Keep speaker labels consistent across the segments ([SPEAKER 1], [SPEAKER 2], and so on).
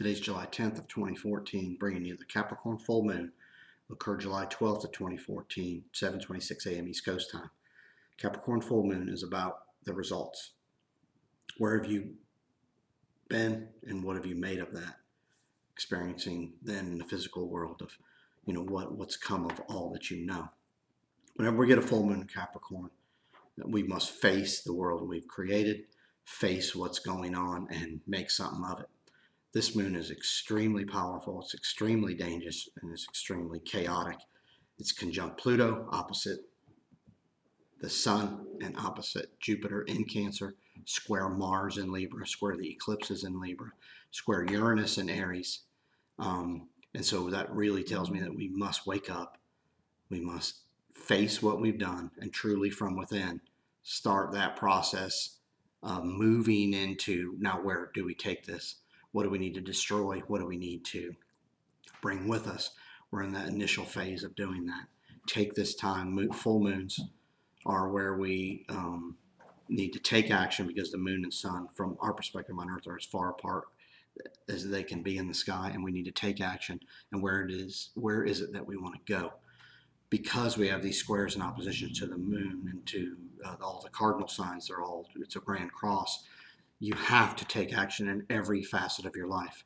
[SPEAKER 1] Today's July 10th of 2014, bringing you the Capricorn Full Moon. Occurred July 12th of 2014, 7:26 a.m. East Coast time. Capricorn Full Moon is about the results. Where have you been and what have you made of that? Experiencing then in the physical world of, what's come of all that you know. Whenever we get a full moon in Capricorn, we must face the world we've created, face what's going on, and make something of it. This moon is extremely powerful, it's extremely dangerous, and it's extremely chaotic. It's conjunct Pluto, opposite the Sun, and opposite Jupiter in Cancer, square Mars in Libra, square the eclipses in Libra, square Uranus in Aries. And so that really tells me that we must wake up. We must face what we've done and truly from within start that process of moving into, now where do we take this? What do we need to destroy? What do we need to bring with us? We're in that initial phase of doing that. Take this time. Full moons are where we need to take action because the moon and sun, from our perspective on Earth, are as far apart as they can be in the sky, and we need to take action. And where is it that we want to go? Because we have these squares in opposition to the moon and to all the cardinal signs, it's a grand cross. You have to take action in every facet of your life.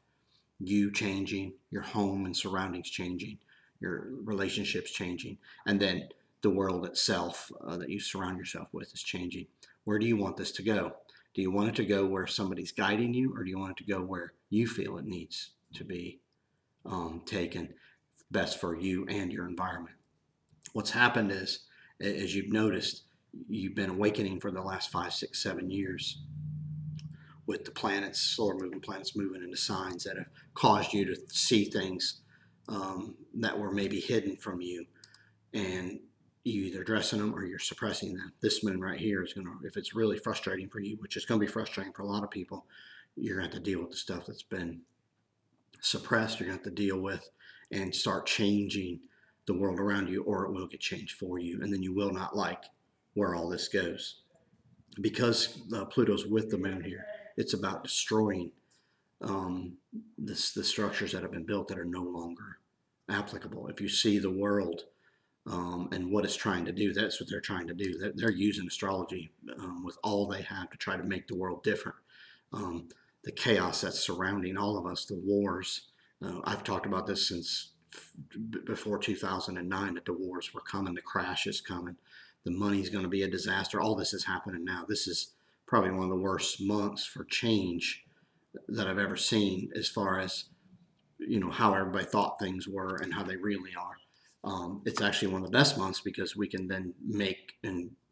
[SPEAKER 1] You changing, your home and surroundings changing, your relationships changing, and then the world itself that you surround yourself with is changing. Where do you want this to go? Do you want it to go where somebody's guiding you, or do you want it to go where you feel it needs to be taken best for you and your environment? What's happened is, as you've noticed, you've been awakening for the last 5, 6, 7 years with the planets, slower moving planets moving into signs that have caused you to see things that were maybe hidden from you. And you either addressing them or you're suppressing them. This moon right here is going to, if it's really frustrating for you, which is going to be frustrating for a lot of people, you're going to have to deal with the stuff that's been suppressed. You're going to have to deal with and start changing the world around you, or it will get changed for you. And then you will not like where all this goes. Because Pluto's with the moon here, it's about destroying the structures that have been built that are no longer applicable. If you see the world and what it's trying to do, that's what they're trying to do. They're using astrology with all they have to try to make the world different. The chaos that's surrounding all of us, the wars. I've talked about this since before 2009, that the wars were coming, the crash is coming, the money's going to be a disaster. All this is happening now. This is probably one of the worst months for change that I've ever seen, as far as how everybody thought things were and how they really are. It's actually one of the best months because we can then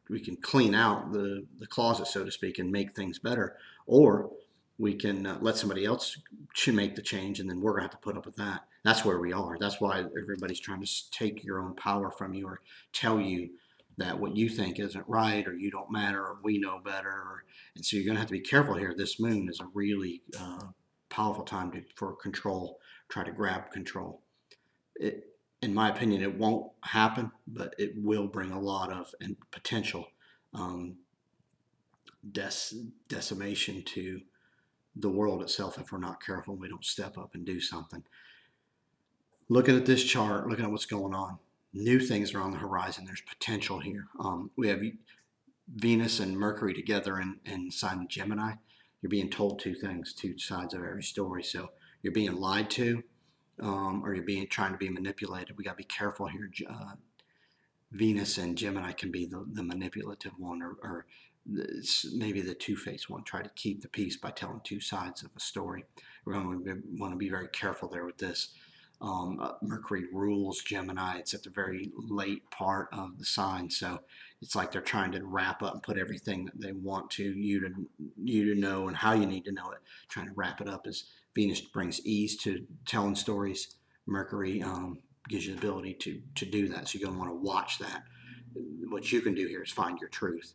[SPEAKER 1] we can clean out the closet, so to speak, and make things better. Or we can let somebody else make the change, and then we're going to have to put up with that. That's where we are. That's why everybody's trying to take your own power from you, or tell you that what you think isn't right, or you don't matter, or we know better. And so you're going to have to be careful here. This moon is a really powerful time for control, try to grab control. In my opinion, it won't happen, but it will bring a lot of potential decimation to the world itself if we're not careful and we don't step up and do something. Looking at this chart, looking at what's going on, new things are on the horizon. There's potential here. We have Venus and Mercury together in sign Gemini. You're being told two things, two sides of every story. So you're being lied to, or you're trying to be manipulated. We got to be careful here. Venus and Gemini can be the manipulative one, or maybe the two-faced one. Try to keep the peace by telling two sides of a story. We're going to want to be very careful there with this. Mercury rules Gemini. It's at the very late part of the sign, so it's like they're trying to wrap up and put everything that they want you to know and how you need to know it. Trying to wrap it up. As Venus brings ease to telling stories, Mercury gives you the ability to do that. So you're going to want to watch that. What you can do here is find your truth.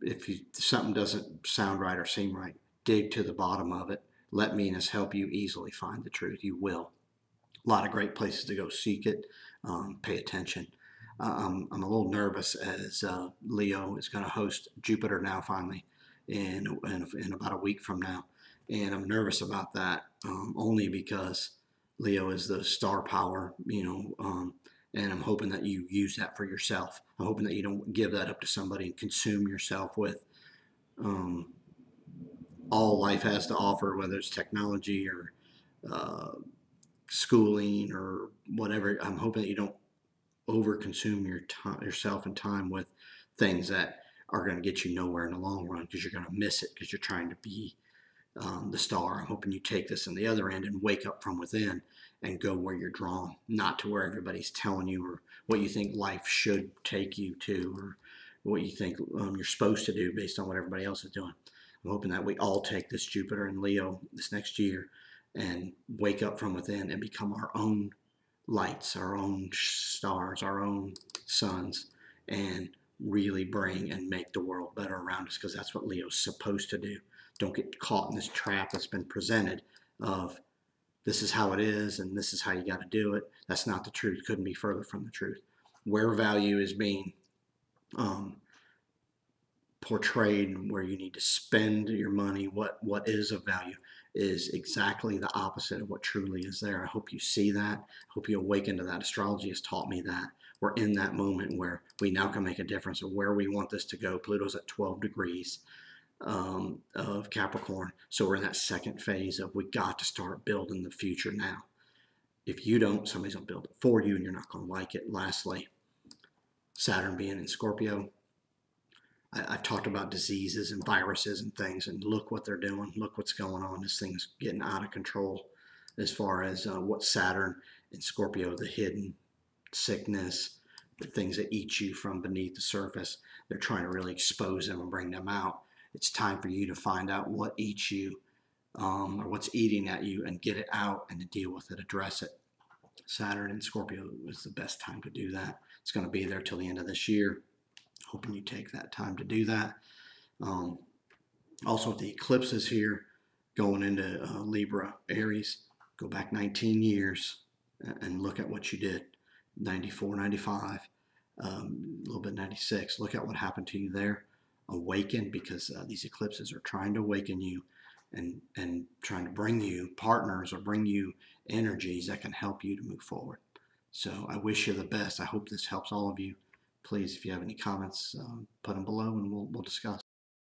[SPEAKER 1] If something doesn't sound right or seem right, dig to the bottom of it. Let Venus help you easily find the truth. You will. A lot of great places to go seek it. Pay attention. I'm a little nervous as Leo is going to host Jupiter now finally in about a week from now. And I'm nervous about that, only because Leo is the star power, and I'm hoping that you use that for yourself. I'm hoping that you don't give that up to somebody and consume yourself with um, all life has to offer, whether it's technology or uh, schooling or whatever. I'm hoping that you don't overconsume yourself and time with things that are going to get you nowhere in the long run, because you're going to miss it because you're trying to be the star. I'm hoping you take this on the other end and wake up from within and go where you're drawn, not to where everybody's telling you or what you think life should take you to, or what you think you're supposed to do based on what everybody else is doing. I'm hoping that we all take this Jupiter and Leo this next year and wake up from within and become our own lights, our own stars, our own suns, and really bring and make the world better around us, because that's what Leo's supposed to do. Don't get caught in this trap that's been presented of this is how it is and this is how you got to do it. That's not the truth. Couldn't be further from the truth. Where value is being um, portrayed, where you need to spend your money, what is of value, is exactly the opposite of what truly is there. I hope you see that. I hope you awaken to that. Astrology has taught me that we're in that moment where we now can make a difference of where we want this to go. Pluto's at 12 degrees of Capricorn, so we're in that second phase of we got to start building the future now. If you don't, somebody's going to build it for you, and you're not going to like it. Lastly, Saturn being in Scorpio, I've talked about diseases and viruses and things, and look what they're doing. Look what's going on. This thing's getting out of control as far as what Saturn and Scorpio, the hidden sickness, the things that eat you from beneath the surface. They're trying to really expose them and bring them out. It's time for you to find out what eats you, or what's eating at you, and get it out and to deal with it, address it. Saturn and Scorpio is the best time to do that. It's going to be there till the end of this year. Hoping you take that time to do that. Um, Also, with the eclipses here going into Libra, Aries, go back 19 years and look at what you did. 94, 95, a little bit 96. Look at what happened to you there. Awaken, because these eclipses are trying to awaken you and trying to bring you partners or bring you energies that can help you to move forward. So I wish you the best. I hope this helps all of you. Please, if you have any comments, put them below and we'll discuss.